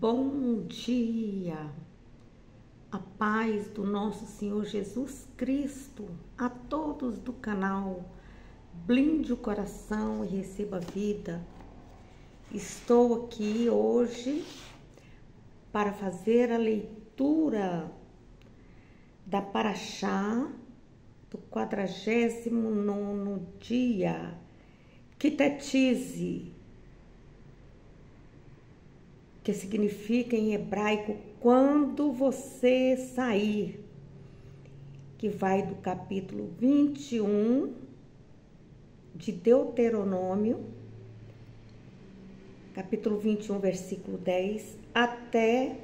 Bom dia, a paz do nosso Senhor Jesus Cristo, a todos do canal Blinde o Coração e Receba Vida. Estou aqui hoje para fazer a leitura da Paraxá do 49º dia, Kitetize, que significa em hebraico quando você sair, que vai do capítulo 21 de Deuteronômio, capítulo 21, versículo 10, até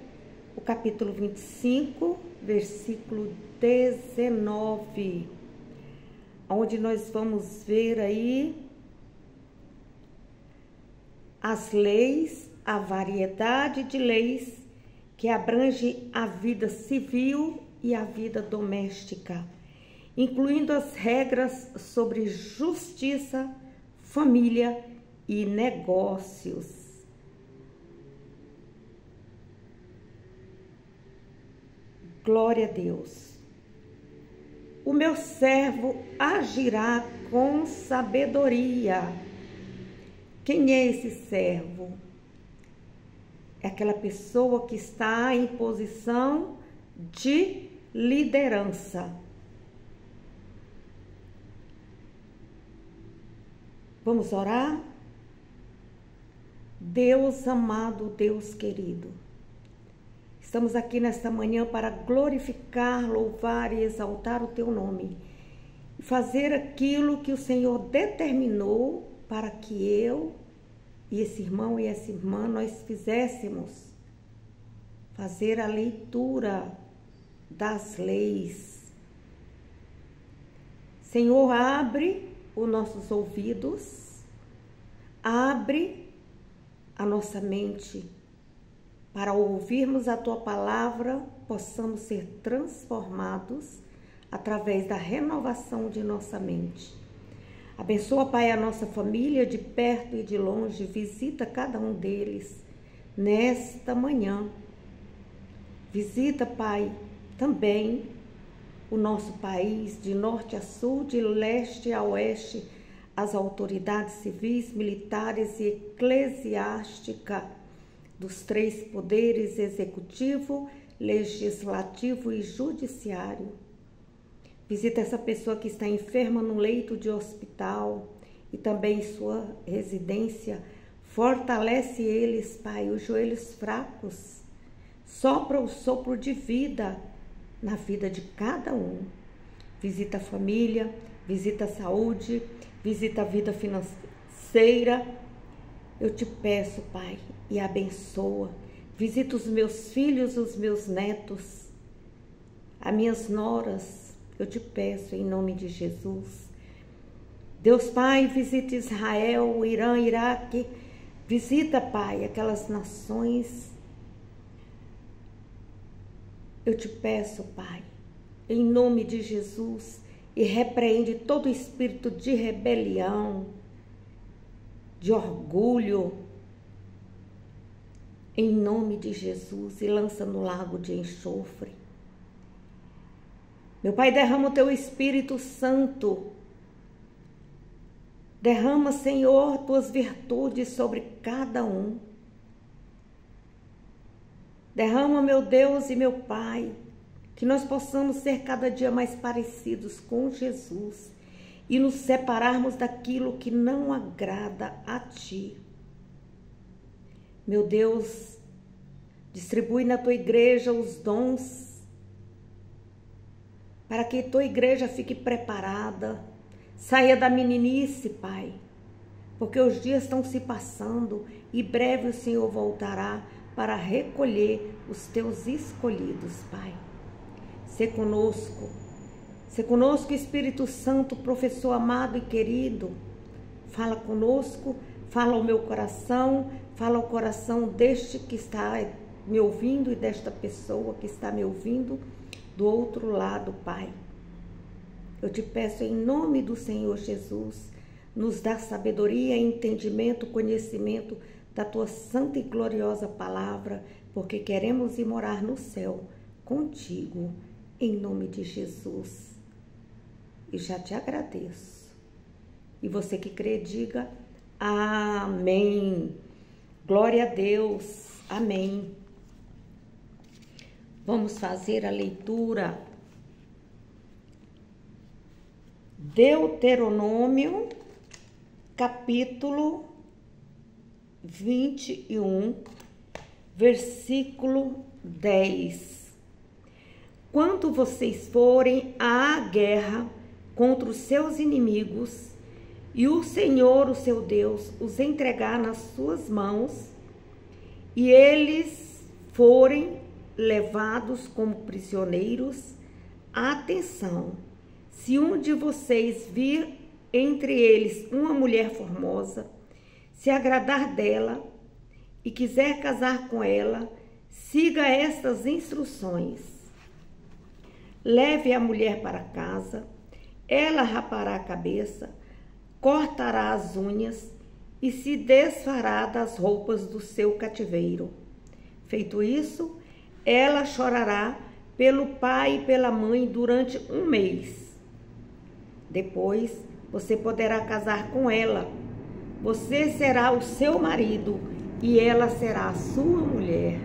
o capítulo 25, versículo 19, onde nós vamos ver aí as leis, a variedade de leis que abrange a vida civil e a vida doméstica, incluindo as regras sobre justiça, família e negócios. Glória a Deus. O meu servo agirá com sabedoria. Quem é esse servo? É aquela pessoa que está em posição de liderança. Vamos orar? Deus amado, Deus querido, estamos aqui nesta manhã para glorificar, louvar e exaltar o teu nome e fazer aquilo que o Senhor determinou para que eu e esse irmão e essa irmã nós fizéssemos, fazer a leitura das leis. Senhor, abre os nossos ouvidos, abre a nossa mente, para ouvirmos a Tua palavra, possamos ser transformados através da renovação de nossa mente. Abençoa, Pai, a nossa família de perto e de longe, visita cada um deles nesta manhã. Visita, Pai, também o nosso país, de norte a sul, de leste a oeste, as autoridades civis, militares e eclesiásticas dos três poderes, executivo, legislativo e judiciário. Visita essa pessoa que está enferma no leito de hospital e também em sua residência. Fortalece eles, Pai, os joelhos fracos. Sopra o sopro de vida na vida de cada um. Visita a família, visita a saúde, visita a vida financeira. Eu te peço, Pai, e abençoa. Visita os meus filhos, os meus netos, as minhas noras. Eu te peço em nome de Jesus. Deus Pai, visita Israel, Irã, Iraque. Visita, Pai, aquelas nações. Eu te peço, Pai, em nome de Jesus, e repreende todo espírito de rebelião, de orgulho, em nome de Jesus, e lança no lago de enxofre. Meu Pai, derrama o Teu Espírito Santo. Derrama, Senhor, Tuas virtudes sobre cada um. Derrama, meu Deus e meu Pai, que nós possamos ser cada dia mais parecidos com Jesus e nos separarmos daquilo que não agrada a Ti. Meu Deus, distribui na Tua igreja os dons, para que Tua igreja fique preparada, saia da meninice, Pai, porque os dias estão se passando e breve o Senhor voltará para recolher os Teus escolhidos, Pai. Sê conosco, Espírito Santo, professor amado e querido, fala conosco, fala ao meu coração, fala ao coração deste que está me ouvindo e desta pessoa que está me ouvindo, do outro lado, Pai. Eu te peço em nome do Senhor Jesus, nos dá sabedoria, entendimento, conhecimento da Tua santa e gloriosa palavra, porque queremos ir morar no céu contigo, em nome de Jesus. E já te agradeço. E você que crê, diga amém. Glória a Deus. Amém. Vamos fazer a leitura. Deuteronômio, capítulo 21, versículo 10. Quando vocês forem à guerra contra os seus inimigos, e o Senhor, o seu Deus, os entregar nas suas mãos, e eles forem levados como prisioneiros, atenção, se um de vocês vir entre eles uma mulher formosa, se agradar dela e quiser casar com ela, siga estas instruções. Leve a mulher para casa, ela rapará a cabeça, cortará as unhas e se desfará das roupas do seu cativeiro. Feito isso, ela chorará pelo pai e pela mãe durante 1 mês. Depois, você poderá casar com ela. Você será o seu marido e ela será a sua mulher.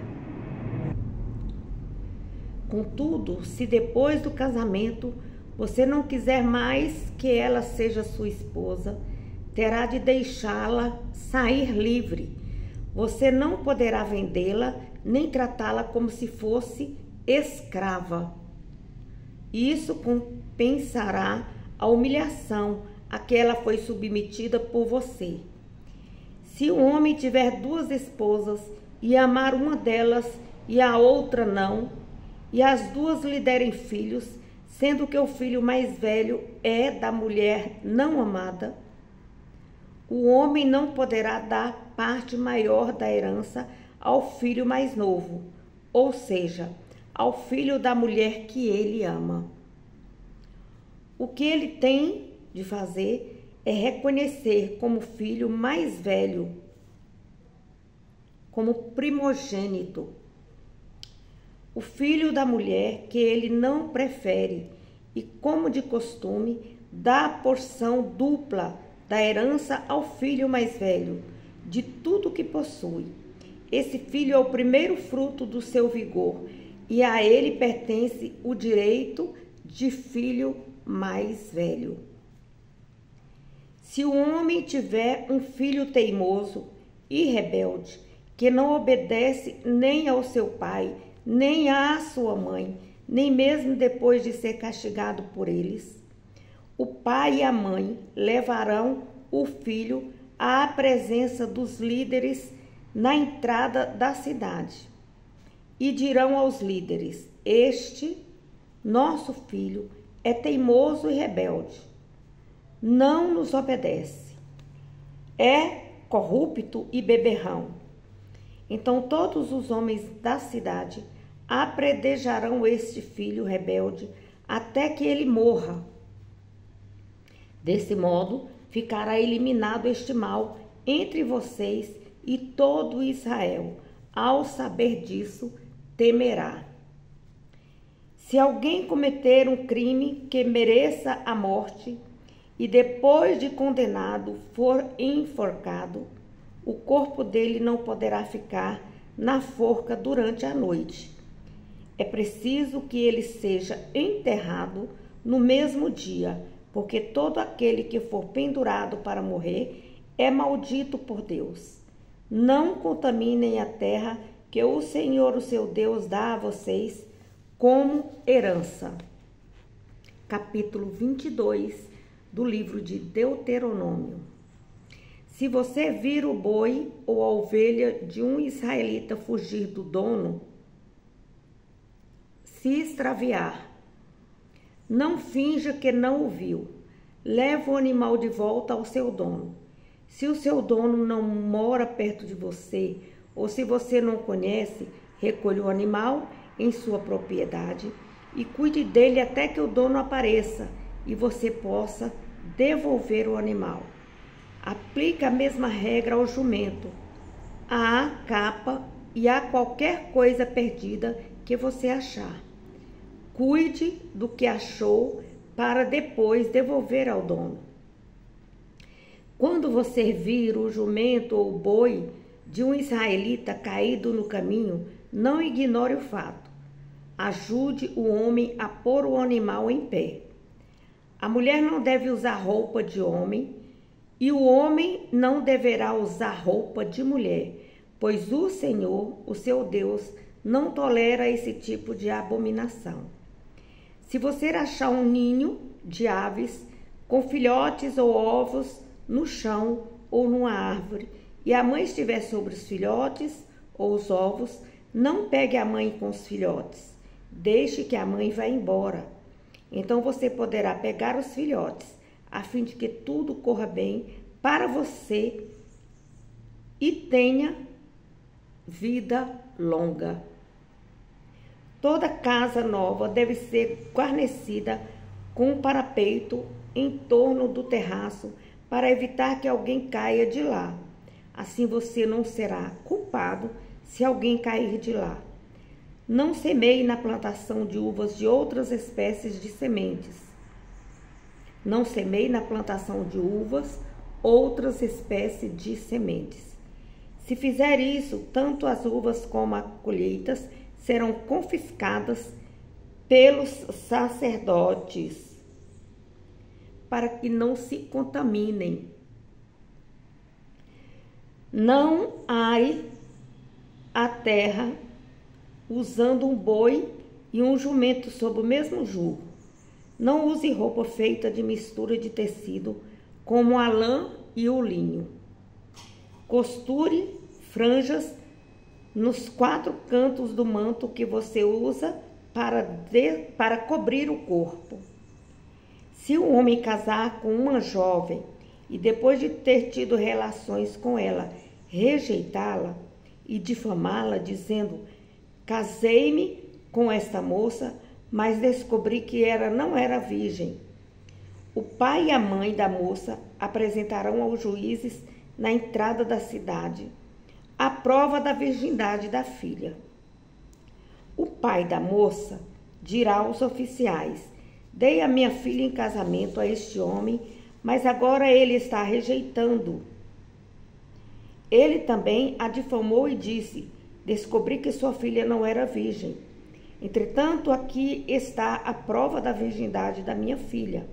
Contudo, se depois do casamento você não quiser mais que ela seja sua esposa, terá de deixá-la sair livre. Você não poderá vendê-la nem tratá-la como se fosse escrava. Isso compensará a humilhação a que ela foi submetida por você. Se o homem tiver 2 esposas e amar uma delas e a outra não, e as 2 lhe derem filhos, sendo que o filho mais velho é da mulher não amada, o homem não poderá dar parte maior da herança ao filho mais novo, ou seja, ao filho da mulher que ele ama. O que ele tem de fazer é reconhecer como filho mais velho, como primogênito, o filho da mulher que ele não prefere e, como de costume, dá a porção dupla da herança ao filho mais velho, de tudo que possui. Esse filho é o primeiro fruto do seu vigor e a ele pertence o direito de filho mais velho. Se o homem tiver um filho teimoso e rebelde, que não obedece nem ao seu pai, nem à sua mãe, nem mesmo depois de ser castigado por eles, o pai e a mãe levarão o filho à presença dos líderes na entrada da cidade e dirão aos líderes: este nosso filho é teimoso e rebelde, não nos obedece, é corrupto e beberrão. Então todos os homens da cidade apredejarão este filho rebelde até que ele morra. Desse modo, ficará eliminado este mal entre vocês e todo Israel. Ao saber disso, temerá. Se alguém cometer um crime que mereça a morte e depois de condenado for enforcado, o corpo dele não poderá ficar na forca durante a noite. É preciso que ele seja enterrado no mesmo dia, porque todo aquele que for pendurado para morrer é maldito por Deus. Não contaminem a terra que o Senhor, o seu Deus, dá a vocês como herança. Capítulo 22 do livro de Deuteronômio. Se você vir o boi ou a ovelha de um israelita fugir do dono, se extraviar, não finja que não o viu. Leve o animal de volta ao seu dono. Se o seu dono não mora perto de você, ou se você não conhece, recolha o animal em sua propriedade e cuide dele até que o dono apareça e você possa devolver o animal. Aplique a mesma regra ao jumento, à capa e a qualquer coisa perdida que você achar. Cuide do que achou para depois devolver ao dono. Quando você vir o jumento ou o boi de um israelita caído no caminho, não ignore o fato. Ajude o homem a pôr o animal em pé. A mulher não deve usar roupa de homem e o homem não deverá usar roupa de mulher, pois o Senhor, o seu Deus, não tolera esse tipo de abominação. Se você achar um ninho de aves com filhotes ou ovos no chão ou numa árvore e a mãe estiver sobre os filhotes ou os ovos, não pegue a mãe com os filhotes. Deixe que a mãe vá embora. Então você poderá pegar os filhotes, a fim de que tudo corra bem para você e tenha vida longa. Toda casa nova deve ser guarnecida com um parapeito em torno do terraço para evitar que alguém caia de lá. Assim você não será culpado se alguém cair de lá. Não semeie na plantação de uvas de outras espécies de sementes. Não semeie na plantação de uvas outras espécies de sementes. Se fizer isso, tanto as uvas como as colheitas serão confiscadas pelos sacerdotes, para que não se contaminem. Não are a terra usando um boi e um jumento sob o mesmo jugo. Não use roupa feita de mistura de tecido, como a lã e o linho. Costure franjas nos 4 cantos do manto que você usa para cobrir o corpo. Se um homem casar com uma jovem e depois de ter tido relações com ela, rejeitá-la e difamá-la, dizendo: casei-me com esta moça, mas descobri que ela não era virgem, o pai e a mãe da moça apresentarão aos juízes na entrada da cidade a prova da virgindade da filha. O pai da moça dirá aos oficiais: dei a minha filha em casamento a este homem, mas agora ele está rejeitando. Ele também a difamou e disse: descobri que sua filha não era virgem. Entretanto, aqui está a prova da virgindade da minha filha.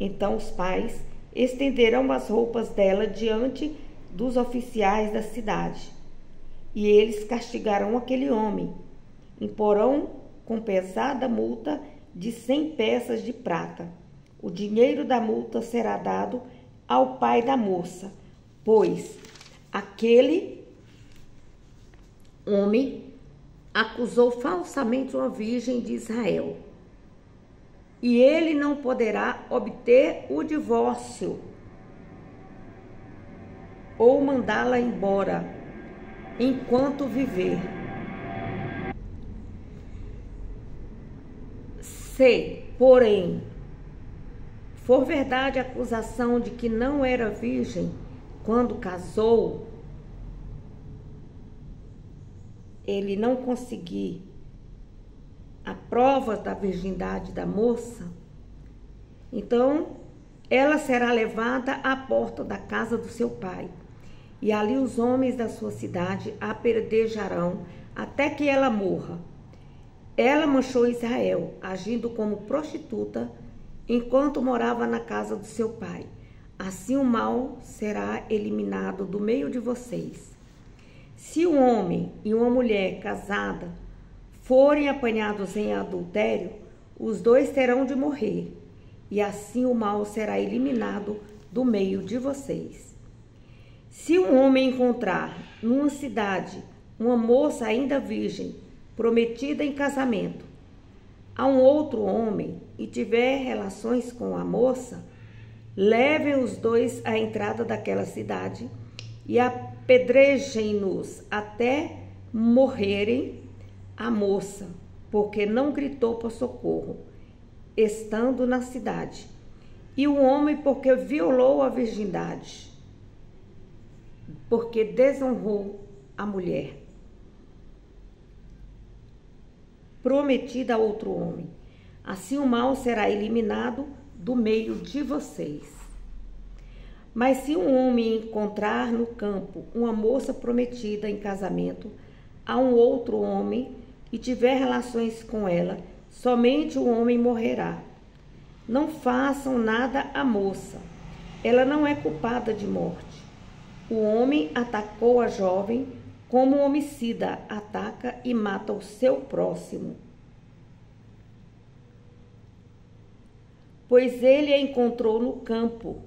Então os pais estenderão as roupas dela diante dos oficiais da cidade, e eles castigarão aquele homem. Imporão com pesada multa de 100 peças de prata. O dinheiro da multa será dado ao pai da moça, pois aquele homem acusou falsamente uma virgem de Israel, e ele não poderá obter o divórcio ou mandá-la embora enquanto viver. Se, porém, for verdade a acusação de que não era virgem quando casou, ele não conseguir a prova da virgindade da moça, então ela será levada à porta da casa do seu pai, e ali os homens da sua cidade a apedrejarão até que ela morra. Ela manchou Israel, agindo como prostituta, enquanto morava na casa do seu pai. Assim o mal será eliminado do meio de vocês. Se um homem e uma mulher casada forem apanhados em adultério, os dois terão de morrer, e assim o mal será eliminado do meio de vocês. Se um homem encontrar numa cidade uma moça ainda virgem, prometida em casamento a um outro homem, e tiver relações com a moça, levem os dois à entrada daquela cidade e apedrejem-nos até morrerem a moça, porque não gritou por socorro, estando na cidade, e o homem porque violou a virgindade, porque desonrou a mulher. prometida a outro homem. Assim o mal será eliminado do meio de vocês. Mas se um homem encontrar no campo uma moça prometida em casamento a um outro homem e tiver relações com ela, somente o homem morrerá. Não façam nada à moça. Ela não é culpada de morte. O homem atacou a jovem como um homicida ataca e mata o seu próximo. Pois ele a encontrou no campo,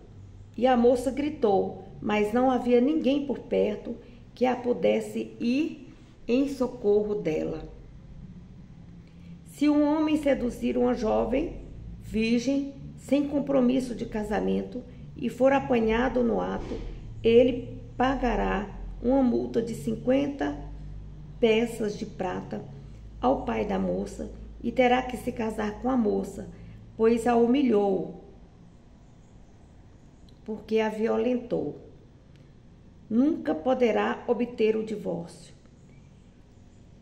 e a moça gritou, mas não havia ninguém por perto que a pudesse ir em socorro dela. Se um homem seduzir uma jovem, virgem, sem compromisso de casamento, e for apanhado no ato, ele pagará uma multa de 50 peças de prata ao pai da moça e terá que se casar com a moça, pois a humilhou, porque a violentou. Nunca poderá obter o divórcio.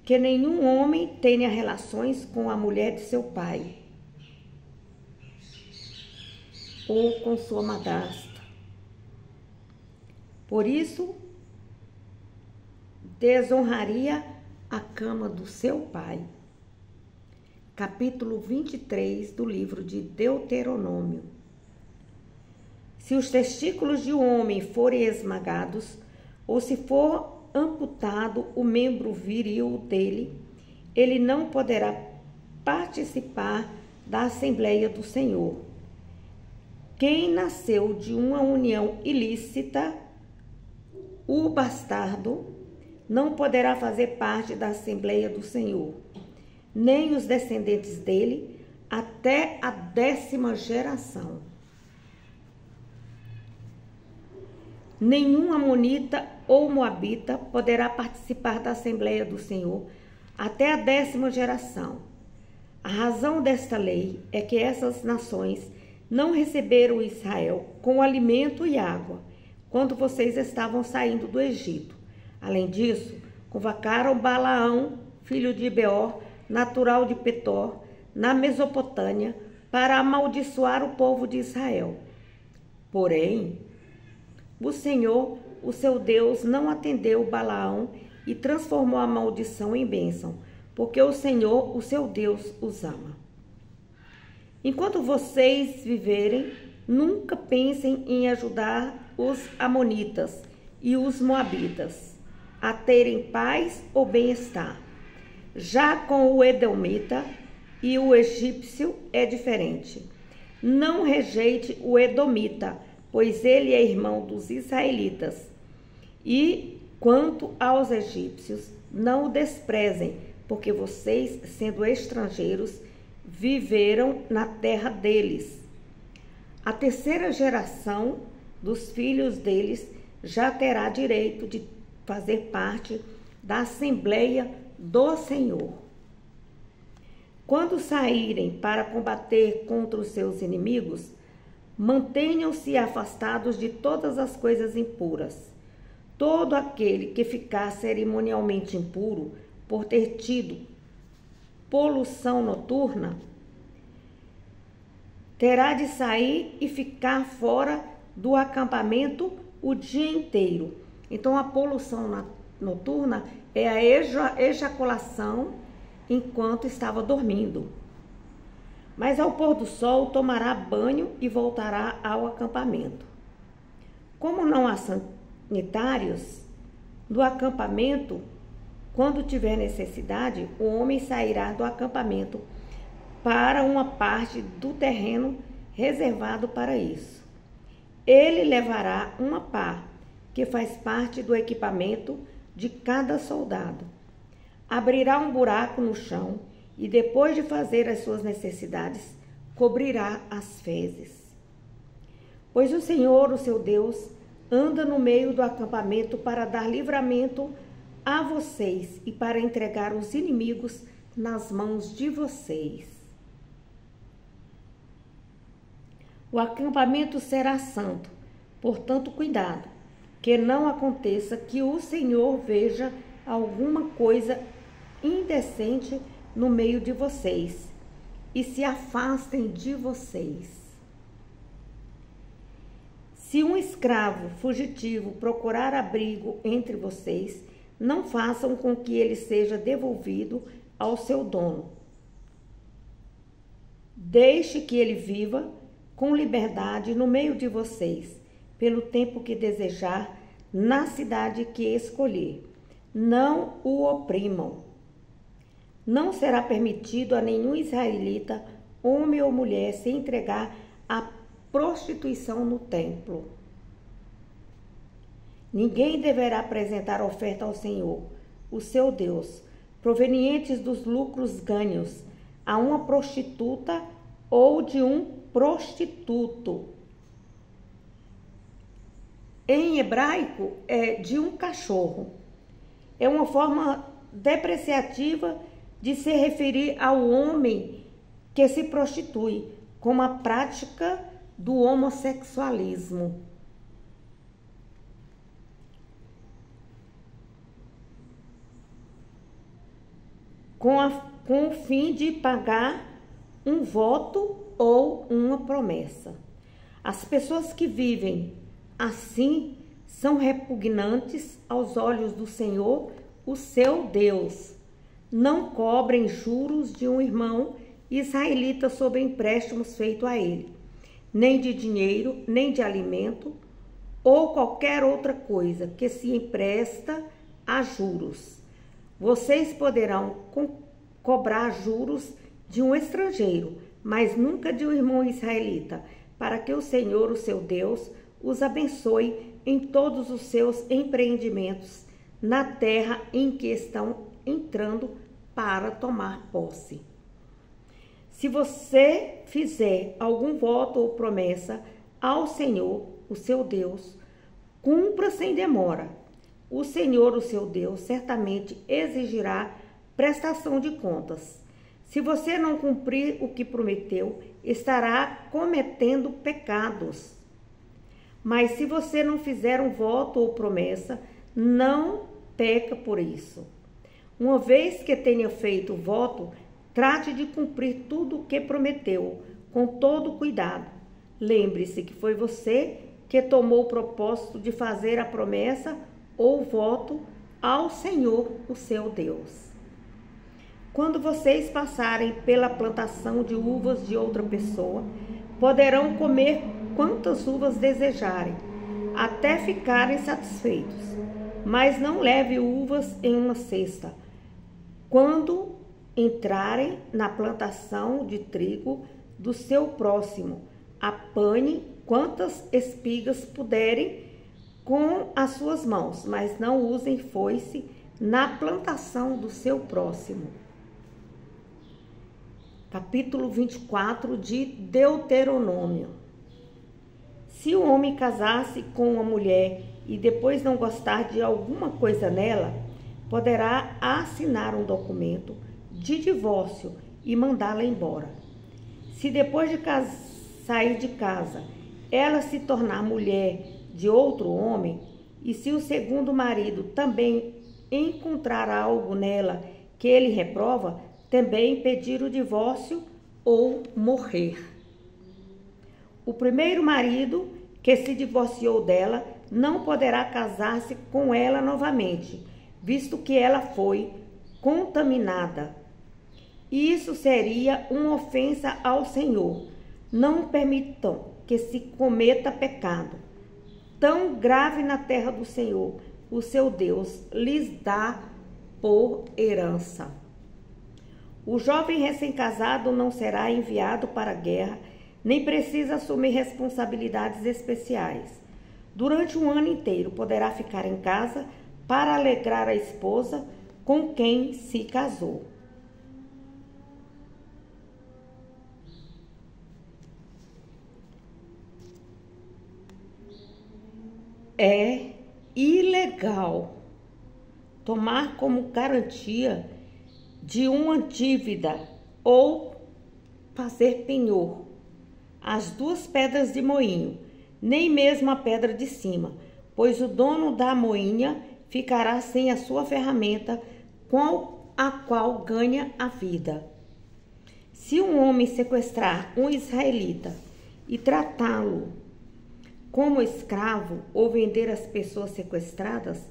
Que nenhum homem tenha relações com a mulher de seu pai ou com sua madrasta. Por isso, desonraria a cama do seu pai. Capítulo 23 do livro de Deuteronômio. Se os testículos de um homem forem esmagados, ou se for amputado o membro viril dele, ele não poderá participar da Assembleia do Senhor. Quem nasceu de uma união ilícita, o bastardo, não poderá fazer parte da Assembleia do Senhor, nem os descendentes dele até a 10ª geração. Nenhum amonita ou moabita poderá participar da Assembleia do Senhor até a 10ª geração. A razão desta lei é que essas nações não receberam Israel com alimento e água quando vocês estavam saindo do Egito. Além disso, convocaram Balaão, filho de Beor, natural de Petor, na Mesopotâmia, para amaldiçoar o povo de Israel. Porém, o Senhor, o seu Deus, não atendeu Balaão e transformou a maldição em bênção, porque o Senhor, o seu Deus, os ama. Enquanto vocês viverem, nunca pensem em ajudar os amonitas e os moabitas a terem paz ou bem-estar. Já com o edomita e o egípcio é diferente. Não rejeite o edomita, pois ele é irmão dos israelitas. E quanto aos egípcios, não o desprezem, porque vocês, sendo estrangeiros, viveram na terra deles. A 3ª geração dos filhos deles já terá direito de fazer parte da Assembleia do Senhor. Quando saírem para combater contra os seus inimigos, mantenham-se afastados de todas as coisas impuras. Todo aquele que ficar cerimonialmente impuro por ter tido poluição noturna terá de sair e ficar fora do acampamento o dia inteiro. Então, a poluição noturna é a ejaculação enquanto estava dormindo. Mas ao pôr do sol tomará banho e voltará ao acampamento. Como não há sanitários do acampamento, quando tiver necessidade, o homem sairá do acampamento para uma parte do terreno reservado para isso. Ele levará uma pá, que faz parte do equipamento de cada soldado. Abrirá um buraco no chão e, depois de fazer as suas necessidades, cobrirá as fezes. Pois o Senhor, o seu Deus, anda no meio do acampamento para dar livramento a vocês e para entregar os inimigos nas mãos de vocês. O acampamento será santo, portanto, cuidado, que não aconteça que o Senhor veja alguma coisa indecente no meio de vocês e se afastem de vocês. Se um escravo fugitivo procurar abrigo entre vocês, não façam com que ele seja devolvido ao seu dono. Deixe que ele viva com liberdade no meio de vocês, pelo tempo que desejar, na cidade que escolher. Não o oprimam. Não será permitido a nenhum israelita, homem ou mulher, se entregar à prostituição no templo. Ninguém deverá apresentar oferta ao Senhor, o seu Deus, provenientes dos lucros ganhos, a uma prostituta ou de um prostituto. Em hebraico, é de um cachorro. É uma forma depreciativa de se referir ao homem que se prostitui, como a prática do homossexualismo. Com o fim de pagar um voto ou uma promessa. As pessoas que vivem assim são repugnantes aos olhos do Senhor, o seu Deus. Não cobrem juros de um irmão israelita sobre empréstimos feitos a ele, nem de dinheiro, nem de alimento, ou qualquer outra coisa que se empresta a juros. Vocês poderão cobrar juros de um estrangeiro, mas nunca de um irmão israelita, para que o Senhor, o seu Deus, os abençoe em todos os seus empreendimentos na terra em que estão entrando para tomar posse. Se você fizer algum voto ou promessa ao Senhor, o seu Deus, cumpra sem demora. O Senhor, o seu Deus, certamente exigirá prestação de contas. Se você não cumprir o que prometeu, estará cometendo pecados. Mas se você não fizer um voto ou promessa, não peca por isso. Uma vez que tenha feito o voto, trate de cumprir tudo o que prometeu, com todo cuidado. Lembre-se que foi você que tomou o propósito de fazer a promessa ou voto ao Senhor, o seu Deus. Quando vocês passarem pela plantação de uvas de outra pessoa, poderão comer quantas uvas desejarem, até ficarem satisfeitos. Mas não leve uvas em uma cesta. Quando entrarem na plantação de trigo do seu próximo, apanhe quantas espigas puderem com as suas mãos, mas não usem foice na plantação do seu próximo. Capítulo 24 de Deuteronômio. Se o homem casar-se com uma mulher e depois não gostar de alguma coisa nela, poderá assinar um documento de divórcio e mandá-la embora. Se depois de sair de casa, ela se tornar mulher de outro homem, e se o segundo marido também encontrar algo nela que ele reprova, também pedir o divórcio ou morrer. O primeiro marido que se divorciou dela não poderá casar-se com ela novamente, visto que ela foi contaminada. Isso seria uma ofensa ao Senhor. Não permitam que se cometa pecado tão grave na terra do Senhor, o seu Deus, lhes dá por herança. O jovem recém-casado não será enviado para a guerra, nem precisa assumir responsabilidades especiais. Durante um ano inteiro poderá ficar em casa para alegrar a esposa com quem se casou. É ilegal tomar como garantia de uma dívida ou fazer penhor as duas pedras de moinho, nem mesmo a pedra de cima, pois o dono da moinha ficará sem a sua ferramenta a qual ganha a vida. Se um homem sequestrar um israelita e tratá-lo como escravo ou vender as pessoas sequestradas,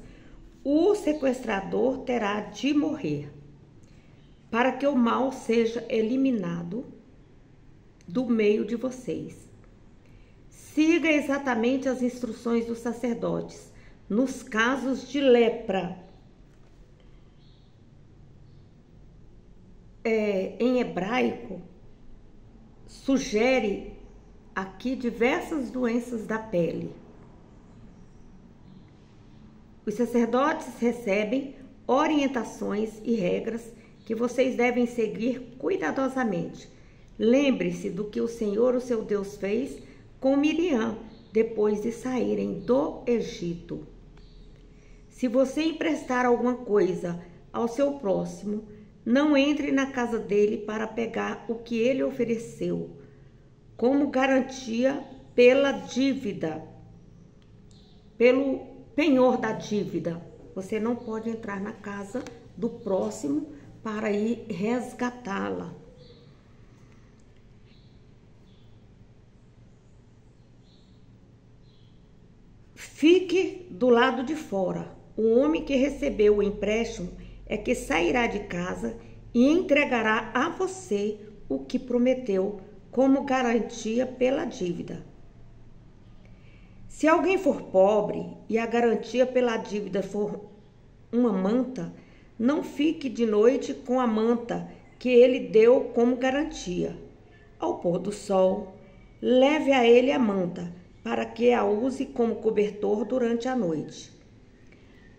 o sequestrador terá de morrer, para que o mal seja eliminado do meio de vocês. Siga exatamente as instruções dos sacerdotes nos casos de lepra. Em hebraico, sugere aqui diversas doenças da pele. Os sacerdotes recebem orientações e regras que vocês devem seguir cuidadosamente. Lembre-se do que o Senhor, o seu Deus, fez com Miriam depois de saírem do Egito. Se você emprestar alguma coisa ao seu próximo, não entre na casa dele para pegar o que ele ofereceu como garantia pela dívida, pelo penhor da dívida. Você não pode entrar na casa do próximo para ir resgatá-la. Fique do lado de fora. O homem que recebeu o empréstimo é que sairá de casa e entregará a você o que prometeu como garantia pela dívida. Se alguém for pobre e a garantia pela dívida for uma manta, não fique de noite com a manta que ele deu como garantia. Ao pôr do sol, leve a ele a manta, para que a use como cobertor durante a noite.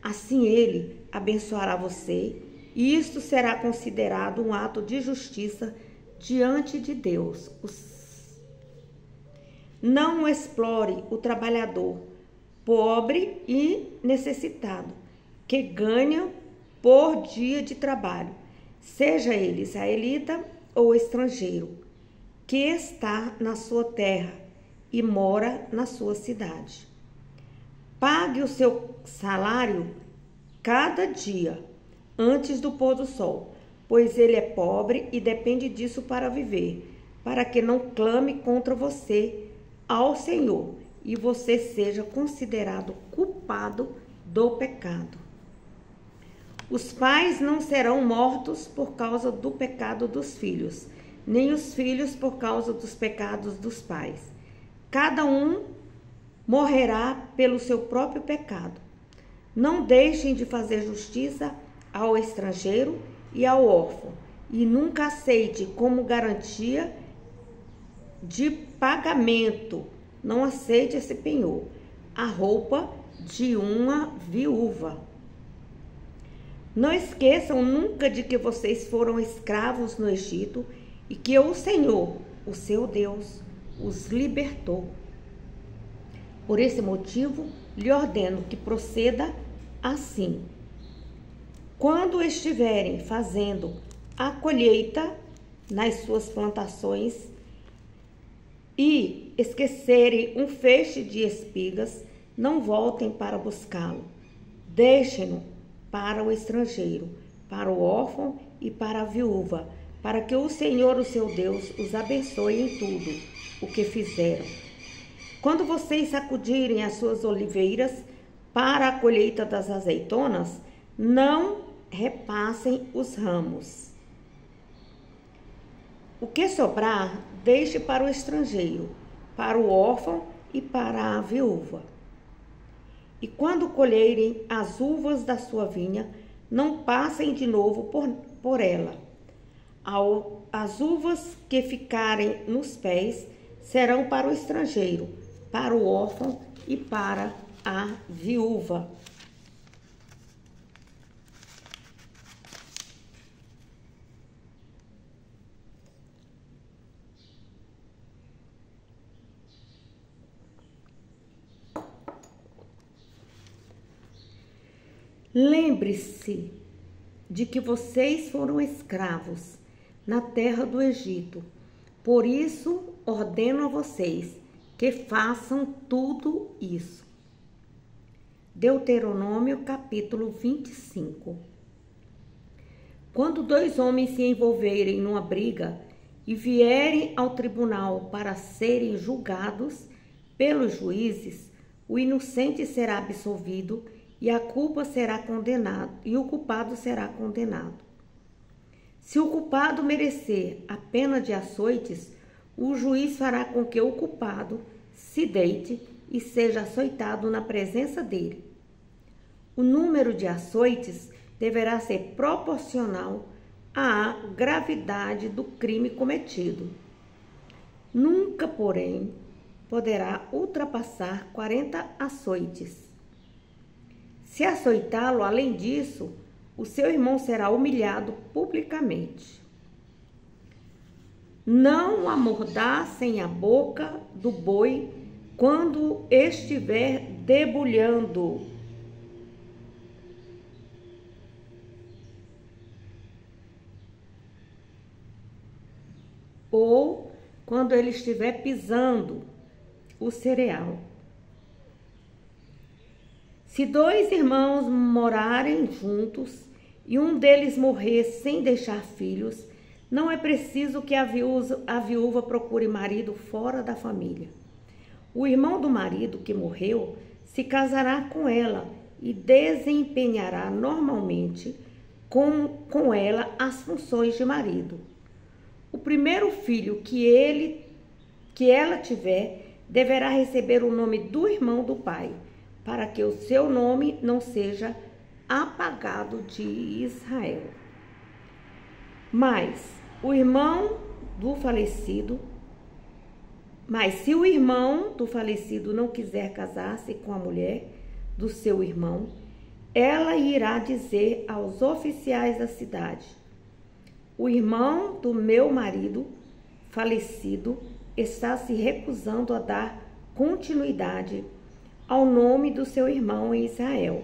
Assim ele abençoará você, e isto será considerado um ato de justiça diante de Deus. Não explore o trabalhador pobre e necessitado, que ganha por dia de trabalho, seja ele israelita ou estrangeiro, que está na sua terra e mora na sua cidade. Pague o seu salário cada dia, antes do pôr do sol, pois ele é pobre e depende disso para viver, para que não clame contra você ao Senhor e você seja considerado culpado do pecado. Os pais não serão mortos por causa do pecado dos filhos, nem os filhos por causa dos pecados dos pais. Cada um morrerá pelo seu próprio pecado. Não deixem de fazer justiça ao estrangeiro e ao órfão, e nunca aceite como garantia de pagamento, não aceite esse penhor, a roupa de uma viúva. Não esqueçam nunca de que vocês foram escravos no Egito e que o Senhor, o seu Deus, os libertou. Por esse motivo, lhe ordeno que proceda assim. Quando estiverem fazendo a colheita nas suas plantações e esquecerem um feixe de espigas, não voltem para buscá-lo. Deixem-no para o estrangeiro, para o órfão e para a viúva, para que o Senhor, o seu Deus, os abençoe em tudo o que fizeram. Quando vocês sacudirem as suas oliveiras para a colheita das azeitonas, não repassem os ramos. O que sobrar, deixe para o estrangeiro, para o órfão e para a viúva. E quando colherem as uvas da sua vinha, não passem de novo por ela. As uvas que ficarem nos pés serão para o estrangeiro, para o órfão e para a viúva. Lembre-se de que vocês foram escravos na terra do Egito. Por isso, ordeno a vocês que façam tudo isso. Deuteronômio capítulo 25. Quando dois homens se envolverem numa briga e vierem ao tribunal para serem julgados pelos juízes, o inocente será absolvido e a culpa será condenado, e o culpado será condenado. Se o culpado merecer a pena de açoites, o juiz fará com que o culpado se deite e seja açoitado na presença dele. O número de açoites deverá ser proporcional à gravidade do crime cometido. Nunca, porém, poderá ultrapassar 40 açoites. Se açoitá-lo, além disso, o seu irmão será humilhado publicamente. Não amordaçem a boca do boi quando estiver debulhando. Ou quando ele estiver pisando o cereal. Se dois irmãos morarem juntos e um deles morrer sem deixar filhos, não é preciso que a viúva procure marido fora da família. O irmão do marido que morreu se casará com ela e desempenhará normalmente com ela as funções de marido. O primeiro filho que ela tiver deverá receber o nome do irmão do pai, para que o seu nome não seja apagado de Israel. Mas se o irmão do falecido não quiser casar-se com a mulher do seu irmão, ela irá dizer aos oficiais da cidade: o irmão do meu marido falecido está se recusando a dar continuidade ao nome do seu irmão em Israel.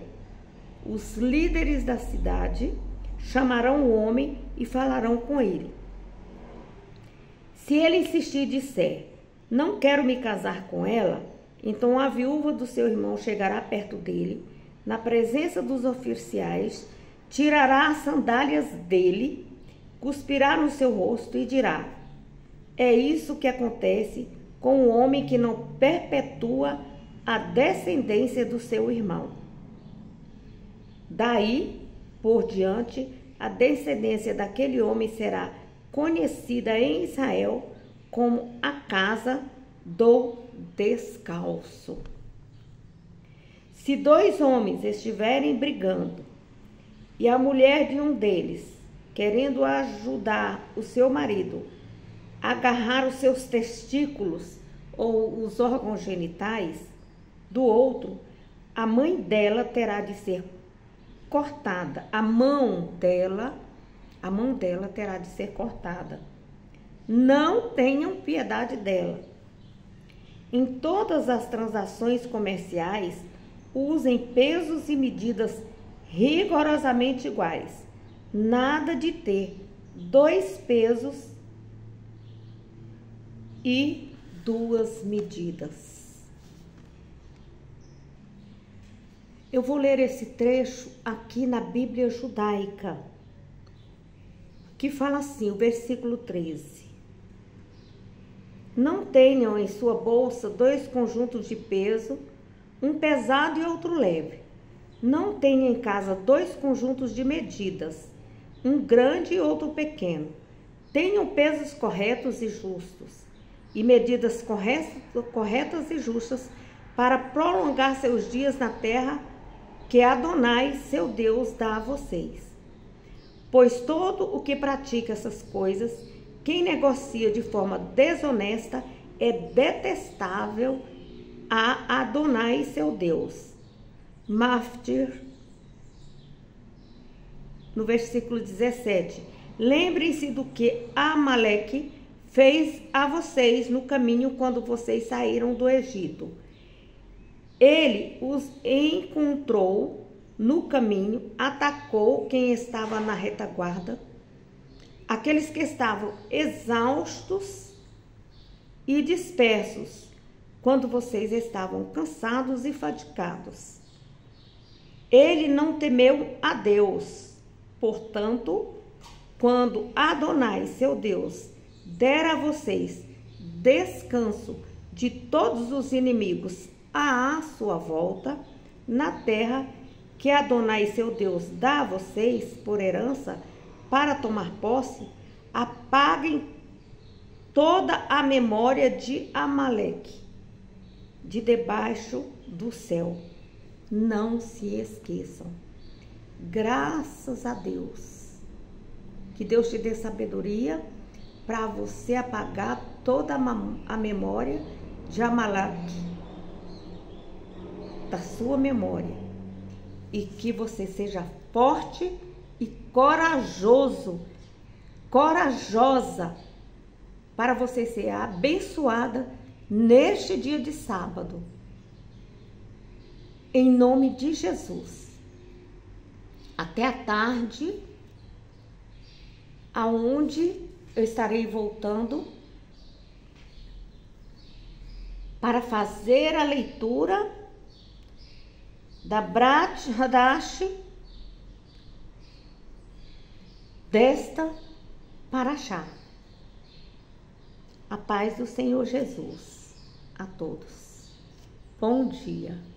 Os líderes da cidade chamarão o homem e falarão com ele. Se ele insistir e disser: não quero me casar com ela, então a viúva do seu irmão chegará perto dele, na presença dos oficiais, tirará as sandálias dele, cuspirá no seu rosto e dirá: é isso que acontece com o homem que não perpetua a descendência do seu irmão. Daí por diante, a descendência daquele homem será conhecida em Israel como a casa do descalço. Se dois homens estiverem brigando e a mulher de um deles, querendo ajudar o seu marido a agarrar os seus testículos ou os órgãos genitais do outro, a mãe dela terá de ser cortada. A mão dela terá de ser cortada. Não tenham piedade dela. Em todas as transações comerciais, usem pesos e medidas rigorosamente iguais. Nada de ter 2 pesos e 2 medidas. Eu vou ler esse trecho aqui na Bíblia Judaica, que fala assim, o versículo 13. Não tenham em sua bolsa 2 conjuntos de peso, um pesado e outro leve. Não tenham em casa 2 conjuntos de medidas, um grande e outro pequeno. Tenham pesos corretos e justos, e medidas corretas e justas, para prolongar seus dias na terra que Adonai, seu Deus, dá a vocês. Pois todo o que pratica essas coisas, quem negocia de forma desonesta, é detestável a Adonai, seu Deus. Maftir, no versículo 17. Lembrem-se do que Amaleque fez a vocês no caminho quando vocês saíram do Egito. Ele os encontrou no caminho, atacou quem estava na retaguarda, aqueles que estavam exaustos e dispersos, quando vocês estavam cansados e fatigados. Ele não temeu a Deus, portanto, quando Adonai, seu Deus, der a vocês descanso de todos os inimigos à sua volta, na terra que Adonai, seu Deus, dá a vocês por herança para tomar posse, apaguem toda a memória de Amaleque de debaixo do céu. Não se esqueçam. Graças a Deus. Que Deus te dê sabedoria para você apagar toda a memória de Amaleque da sua memória. E que você seja forte e corajosa para você ser abençoada neste dia de sábado. Em nome de Jesus. Até a tarde, aonde eu estarei voltando para fazer a leitura da Brat Hadash desta Paraxá. A paz do Senhor Jesus a todos. Bom dia.